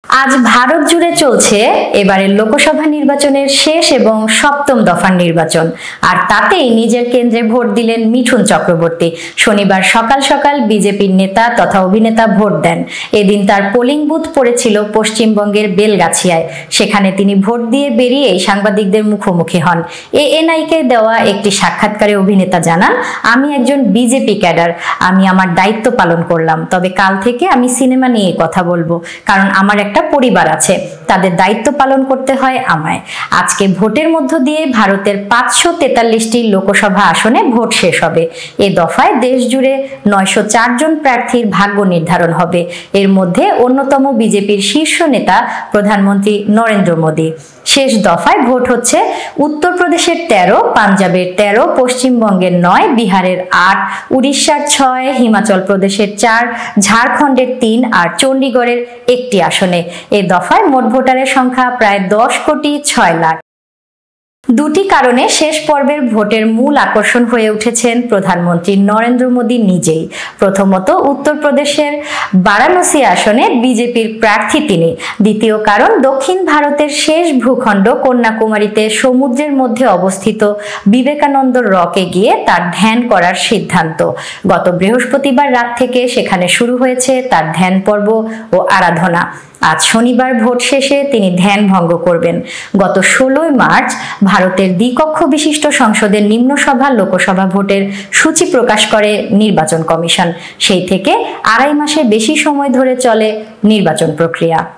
আজ ভারত জুড়ে চলছে এবারের লোকসভা নির্বাচনের শেষ এবং সপ্তম দফার নির্বাচন। আর তাতেই নিজের কেন্দ্রে ভোট দিলেন মিঠুন চক্রবর্তী। শনিবার সকাল সকাল বিজেপির নেতা তথা অভিনেতা ভোট দেন। এদিন তার পোলিং বুথ পড়েছিল পশ্চিমবঙ্গের বেলগাছিয়ায়। সেখানে তিনি ভোট দিয়ে বেরিয়েই সাংবাদিকদের মুখোমুখি হন। এএনআই-কে দেওয়া একটি সাক্ষাৎকারে অভিনেতা জানান, আমি একজন বিজেপি ক্যাডার, আমি আমার দায়িত্ব পালন করলাম। তবে কাল থেকে আমি সিনেমা নিয়ে কথা বলবো, কারণ আমার একটা পরিবার আছে, তাদের দায়িত্ব পালন করতে হয় আমায়। আজকে ভোটের মধ্য দিয়ে ভারতের 543টি লোকসভা আসনে ভোট শেষ হবে। এ দফায় দেশ জুড়ে 904 জন প্রার্থীর ভাগ্য নির্ধারণ হবে। এর মধ্যে অন্যতম বিজেপির শীর্ষ নেতা প্রধানমন্ত্রী নরেন্দ্র মোদী। শেষ দফায় ভোট হচ্ছে উত্তরপ্রদেশের 13, পাঞ্জাবের 13, পশ্চিমবঙ্গের 9, বিহারের 8, উড়িষ্যার 6, হিমাচল প্রদেশের 4, ঝাড়খণ্ডের 3 আর চণ্ডীগড়ের 1টি আসনে। এ দফায় মোট ভোটারের সংখ্যা প্রায় 10,06,00,000। দুটি কারণে শেষ পর্বের ভোটের মূল আকর্ষণ হয়ে উঠেছেন প্রধানমন্ত্রী নরেন্দ্র মোদী নিজেই। প্রথমত, উত্তরপ্রদেশের বারাণসী আসনে বিজেপির প্রার্থী তিনি। দ্বিতীয় কারণ, দক্ষিণ ভারতের শেষ ভূখণ্ড কন্যাকুমারীতে সমুদ্রের মধ্যে অবস্থিত বিবেকানন্দ রকে গিয়ে তার ধ্যান করার সিদ্ধান্ত। গত বৃহস্পতিবার রাত থেকে সেখানে শুরু হয়েছে তার ধ্যান পর্ব ও আরাধনা। আজ শনিবার ভোট শেষে তিনি ধ্যান ভঙ্গ করবেন। গত 16 মার্চ ভারতের দ্বিকক্ষ বিশিষ্ট সংসদের নিম্নসভা লোকসভা ভোটের সূচি প্রকাশ করে নির্বাচন কমিশন। সেই থেকে 2.5 মাসের বেশি সময় ধরে চলে নির্বাচন প্রক্রিয়া।